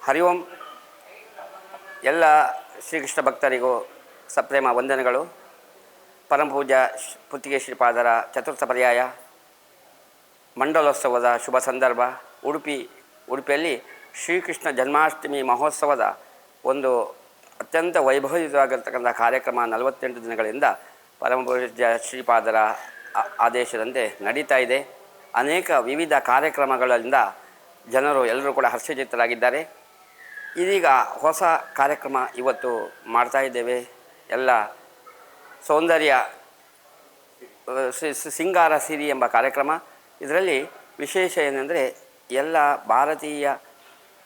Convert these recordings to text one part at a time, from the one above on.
ಹರಿ ಓಂ. ಎಲ್ಲ ಶ್ರೀಕೃಷ್ಣ ಭಕ್ತರಿಗೂ ಸಪ್ರೇಮ ವಂದನೆಗಳು. ಪರಮಪೂಜ್ಯ ಪುತ್ತಿಗೆ ಶ್ರೀಪಾದರ ಚತುರ್ಥ ಪರ್ಯಾಯ ಮಂಡಲೋತ್ಸವದ ಶುಭ ಸಂದರ್ಭ. ಉಡುಪಿಯಲ್ಲಿ ಶ್ರೀಕೃಷ್ಣ ಜನ್ಮಾಷ್ಟಮಿ ಮಹೋತ್ಸವದ ಒಂದು ಅತ್ಯಂತ ವೈಭವಯುತವಾಗಿರ್ತಕ್ಕಂಥ ಕಾರ್ಯಕ್ರಮ 48 ದಿನಗಳಿಂದ ಪರಮಪೂಜ್ಯ ಶ್ರೀಪಾದರ ಆದೇಶದಂತೆ ನಡೀತಾ ಇದೆ. ಅನೇಕ ವಿವಿಧ ಕಾರ್ಯಕ್ರಮಗಳಿಂದ ಜನರು ಎಲ್ಲರೂ ಕೂಡ ಹರ್ಷಚಿತ್ತರಾಗಿದ್ದಾರೆ. ಇದೀಗ ಹೊಸ ಕಾರ್ಯಕ್ರಮ ಇವತ್ತು ಮಾಡ್ತಾ ಇದ್ದೇವೆ. ಎಲ್ಲ ಸೌಂದರ್ಯ ಸಿಂಗಾರ ಸಿರಿ ಎಂಬ ಕಾರ್ಯಕ್ರಮ. ಇದರಲ್ಲಿ ವಿಶೇಷ ಏನೆಂದರೆ ಎಲ್ಲ ಭಾರತೀಯ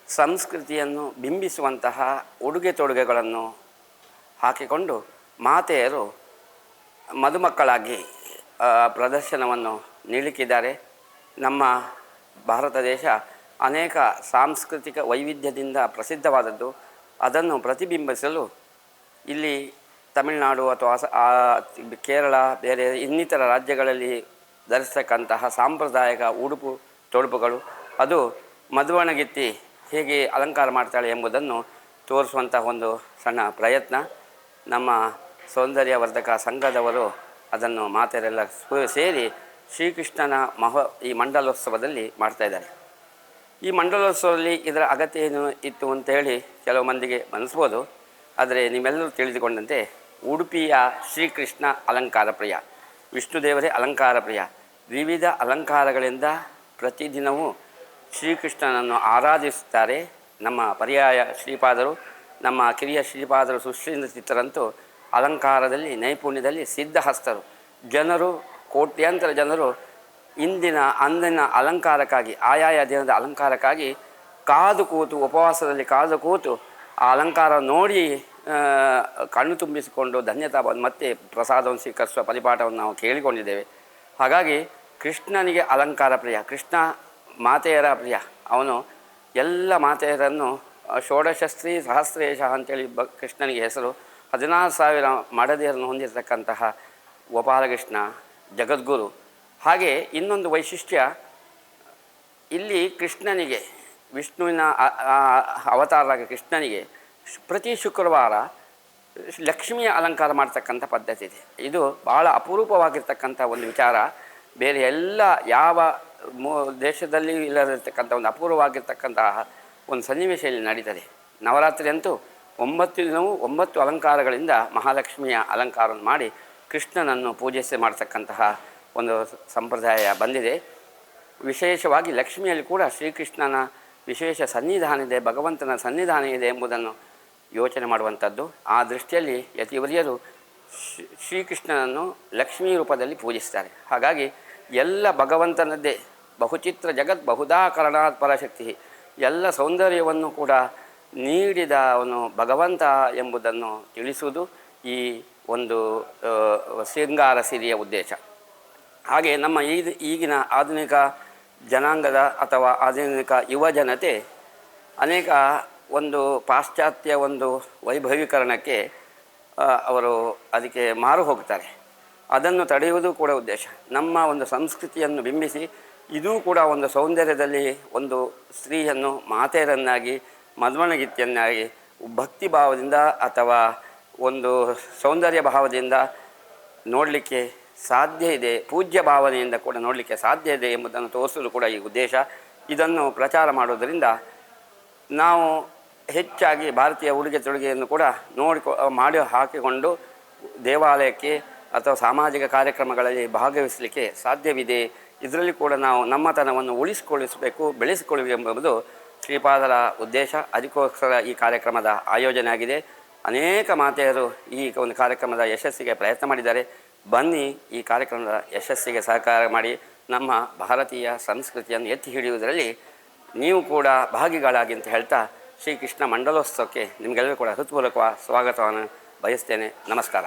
ಸಂಸ್ಕೃತಿಯನ್ನು ಬಿಂಬಿಸುವಂತಹ ಉಡುಗೆ ತೊಡುಗೆಗಳನ್ನು ಹಾಕಿಕೊಂಡು ಮಾತೆಯರು ಮದುಮಕ್ಕಳಾಗಿ ಪ್ರದರ್ಶನವನ್ನು ನೀಡಲಿಕ್ಕಿದ್ದಾರೆ. ನಮ್ಮ ಭಾರತ ದೇಶ ಅನೇಕ ಸಾಂಸ್ಕೃತಿಕ ವೈವಿಧ್ಯದಿಂದ ಪ್ರಸಿದ್ಧವಾದದ್ದು. ಅದನ್ನು ಪ್ರತಿಬಿಂಬಿಸಲು ಇಲ್ಲಿ ತಮಿಳುನಾಡು ಅಥವಾ ಕೇರಳ, ಬೇರೆ ಇನ್ನಿತರ ರಾಜ್ಯಗಳಲ್ಲಿ ಧರಿಸ್ತಕ್ಕಂತಹ ಸಾಂಪ್ರದಾಯಿಕ ಉಡುಪು ತೊಡುಪುಗಳು, ಅದು ಮದುವಣಗಿತ್ತಿ ಹೇಗೆ ಅಲಂಕಾರ ಮಾಡ್ತಾಳೆ ಎಂಬುದನ್ನು ತೋರಿಸುವಂತಹ ಒಂದು ಸಣ್ಣ ಪ್ರಯತ್ನ. ನಮ್ಮ ಸೌಂದರ್ಯವರ್ಧಕ ಸಂಘದವರು ಅದನ್ನು ಮಾತೆಯರೆಲ್ಲ ಸೇರಿ ಶ್ರೀಕೃಷ್ಣನ ಈ ಮಂಡಲೋತ್ಸವದಲ್ಲಿ ಮಾಡ್ತಾಯಿದ್ದಾರೆ. ಈ ಮಂಡಲೋತ್ಸವದಲ್ಲಿ ಇದರ ಅಗತ್ಯ ಏನು ಇತ್ತು ಅಂತೇಳಿ ಕೆಲವು ಮಂದಿಗೆ ಅನಿಸ್ಬೋದು. ಆದರೆ ನೀವೆಲ್ಲರೂ ತಿಳಿದುಕೊಂಡಂತೆ ಉಡುಪಿಯ ಶ್ರೀಕೃಷ್ಣ ಅಲಂಕಾರ ಪ್ರಿಯ, ವಿಷ್ಣುದೇವರೇ ಅಲಂಕಾರ ಪ್ರಿಯ. ವಿವಿಧ ಅಲಂಕಾರಗಳಿಂದ ಪ್ರತಿದಿನವೂ ಶ್ರೀಕೃಷ್ಣನನ್ನು ಆರಾಧಿಸುತ್ತಾರೆ. ನಮ್ಮ ಪರ್ಯಾಯ ಶ್ರೀಪಾದರು, ನಮ್ಮ ಕಿರಿಯ ಶ್ರೀಪಾದರು ಸುಶ್ರೀಂದ್ರ ಚಿತ್ತರಂತೂ ಅಲಂಕಾರದಲ್ಲಿ ನೈಪುಣ್ಯದಲ್ಲಿ ಸಿದ್ಧಹಸ್ತರು. ಜನರು, ಕೋಟ್ಯಾಂತರ ಜನರು ಅಂದಿನ ಅಲಂಕಾರಕ್ಕಾಗಿ, ಆಯಾಯ ದಿನದ ಅಲಂಕಾರಕ್ಕಾಗಿ ಕಾದು ಕೂತು, ಉಪವಾಸದಲ್ಲಿ ಕಾದು ಕೂತು ಆ ಅಲಂಕಾರ ನೋಡಿ ಕಣ್ಣು ತುಂಬಿಸಿಕೊಂಡು ಧನ್ಯತಾ ಬಂದು ಮತ್ತೆ ಪ್ರಸಾದವನ್ನು ಸ್ವೀಕರಿಸುವ ಪರಿಪಾಠವನ್ನು ನಾವು ಕೇಳಿಕೊಂಡಿದ್ದೇವೆ. ಹಾಗಾಗಿ ಕೃಷ್ಣನಿಗೆ ಅಲಂಕಾರ ಪ್ರಿಯ, ಕೃಷ್ಣ ಮಾತೆಯರ ಪ್ರಿಯ. ಅವನು ಎಲ್ಲ ಮಾತೆಯರನ್ನು ಷೋಡಶಸ್ತ್ರೀ ಸಹಸ್ರೇಶ ಅಂತೇಳಿ ಕೃಷ್ಣನಿಗೆ ಹೆಸರು. 16,000 ಮಡದಿಯರನ್ನು ಹೊಂದಿರತಕ್ಕಂತಹ ಗೋಪಾಲಕೃಷ್ಣ ಜಗದ್ಗುರು. ಹಾಗೆ ಇನ್ನೊಂದು ವೈಶಿಷ್ಟ್ಯ, ಇಲ್ಲಿ ಕೃಷ್ಣನಿಗೆ, ವಿಷ್ಣುವಿನ ಅವತಾರರಾದ ಕೃಷ್ಣನಿಗೆ ಪ್ರತಿ ಶುಕ್ರವಾರ ಲಕ್ಷ್ಮಿಯ ಅಲಂಕಾರ ಮಾಡ್ತಕ್ಕಂಥ ಪದ್ಧತಿ ಇದೆ. ಇದು ಭಾಳ ಅಪರೂಪವಾಗಿರ್ತಕ್ಕಂಥ ಒಂದು ವಿಚಾರ. ಬೇರೆ ಎಲ್ಲ ಯಾವ ದೇಶದಲ್ಲಿ ಇಲ್ಲದಿರ್ತಕ್ಕಂಥ ಒಂದು ಅಪೂರ್ವವಾಗಿರ್ತಕ್ಕಂತಹ ಒಂದು ಸನ್ನಿವೇಶ ಇಲ್ಲಿ ನಡೀತದೆ. ನವರಾತ್ರಿ ಅಂತೂ 9 ದಿನವೂ 9 ಅಲಂಕಾರಗಳಿಂದ ಮಹಾಲಕ್ಷ್ಮಿಯ ಅಲಂಕಾರವನ್ನು ಮಾಡಿ ಕೃಷ್ಣನನ್ನು ಪೂಜಿಸಿ ಮಾಡ್ತಕ್ಕಂತಹ ಒಂದು ಸಂಪ್ರದಾಯ ಬಂದಿದೆ. ವಿಶೇಷವಾಗಿ ಲಕ್ಷ್ಮಿಯಲ್ಲಿ ಕೂಡ ಶ್ರೀಕೃಷ್ಣನ ವಿಶೇಷ ಸನ್ನಿಧಾನ ಇದೆ, ಭಗವಂತನ ಸನ್ನಿಧಾನ ಇದೆ ಎಂಬುದನ್ನು ಯೋಚನೆ ಮಾಡುವಂಥದ್ದು. ಆ ದೃಷ್ಟಿಯಲ್ಲಿ ಯತಿವರಿಯರು ಶ್ರೀಕೃಷ್ಣನನ್ನು ಲಕ್ಷ್ಮೀ ರೂಪದಲ್ಲಿ ಪೂಜಿಸ್ತಾರೆ. ಹಾಗಾಗಿ ಎಲ್ಲ ಭಗವಂತನದ್ದೇ ಬಹುಚಿತ್ರ ಜಗತ್ ಬಹುಧಾಕರಣಾತ್ ಪರಶಕ್ತಿ, ಎಲ್ಲ ಸೌಂದರ್ಯವನ್ನು ಕೂಡ ನೀಡಿದ ಅವನು ಭಗವಂತ ಎಂಬುದನ್ನು ತಿಳಿಸುವುದು ಈ ಒಂದು ಶೃಂಗಾರ ಸಿರಿಯ ಉದ್ದೇಶ. ಹಾಗೆ ನಮ್ಮ ಈಗಿನ ಆಧುನಿಕ ಜನಾಂಗದ ಅಥವಾ ಆಧುನಿಕ ಯುವ ಜನತೆ ಅನೇಕ ಒಂದು ಪಾಶ್ಚಾತ್ಯ ಒಂದು ವೈಭವೀಕರಣಕ್ಕೆ ಅವರು ಅದಕ್ಕೆ ಮಾರು ಹೋಗ್ತಾರೆ. ಅದನ್ನು ತಡೆಯುವುದು ಕೂಡ ಉದ್ದೇಶ. ನಮ್ಮ ಒಂದು ಸಂಸ್ಕೃತಿಯನ್ನು ಬಿಂಬಿಸಿ ಇದೂ ಕೂಡ ಒಂದು ಸೌಂದರ್ಯದಲ್ಲಿ ಒಂದು ಸ್ತ್ರೀಯನ್ನು ಮಾತೆಯರನ್ನಾಗಿ, ಮದುವಣಗಿತ್ತಿಯನ್ನಾಗಿ ಭಕ್ತಿ ಭಾವದಿಂದ ಅಥವಾ ಒಂದು ಸೌಂದರ್ಯ ಭಾವದಿಂದ ನೋಡಲಿಕ್ಕೆ ಸಾಧ್ಯ ಇದೆ, ಪೂಜ್ಯ ಭಾವನೆಯಿಂದ ಕೂಡ ನೋಡಲಿಕ್ಕೆ ಸಾಧ್ಯ ಇದೆ ಎಂಬುದನ್ನು ತೋರಿಸಲು ಕೂಡ ಈ ಉದ್ದೇಶ. ಇದನ್ನು ಪ್ರಚಾರ ಮಾಡೋದರಿಂದ ನಾವು ಹೆಚ್ಚಾಗಿ ಭಾರತೀಯ ಉಡುಗೆ ತೊಡುಗೆಯನ್ನು ಕೂಡ ಮಾಡಿ ಹಾಕಿಕೊಂಡು ದೇವಾಲಯಕ್ಕೆ ಅಥವಾ ಸಾಮಾಜಿಕ ಕಾರ್ಯಕ್ರಮಗಳಲ್ಲಿ ಭಾಗವಹಿಸಲಿಕ್ಕೆ ಸಾಧ್ಯವಿದೆ. ಇದರಲ್ಲಿ ಕೂಡ ನಾವು ನಮ್ಮತನವನ್ನು ಉಳಿಸಿಕೊಳ್ಳಿಸಬೇಕು, ಬೆಳೆಸಿಕೊಳ್ಳಬೇಕು ಎಂಬುದು ಶ್ರೀಪಾದರ ಉದ್ದೇಶ. ಅದಕ್ಕೋಸ್ಕರ ಈ ಕಾರ್ಯಕ್ರಮದ ಆಯೋಜನೆ ಆಗಿದೆ. ಅನೇಕ ಮಾತೆಯರು ಈ ಒಂದು ಕಾರ್ಯಕ್ರಮದ ಯಶಸ್ಸಿಗೆ ಪ್ರಯತ್ನ ಮಾಡಿದ್ದಾರೆ. ಬನ್ನಿ, ಈ ಕಾರ್ಯಕ್ರಮದ ಯಶಸ್ಸಿಗೆ ಸಹಕಾರ ಮಾಡಿ ನಮ್ಮ ಭಾರತೀಯ ಸಂಸ್ಕೃತಿಯನ್ನು ಎತ್ತಿ ಹಿಡಿಯುವುದರಲ್ಲಿ ನೀವು ಕೂಡ ಭಾಗಿಗಳಾಗಿ ಅಂತ ಹೇಳ್ತಾ ಶ್ರೀಕೃಷ್ಣ ಮಂಡಲೋತ್ಸವಕ್ಕೆ ನಿಮಗೆಲ್ಲರೂ ಕೂಡ ಹೃತ್ಪೂರ್ವಕ ಸ್ವಾಗತವನ್ನು ಬಯಸ್ತೇನೆ. ನಮಸ್ಕಾರ.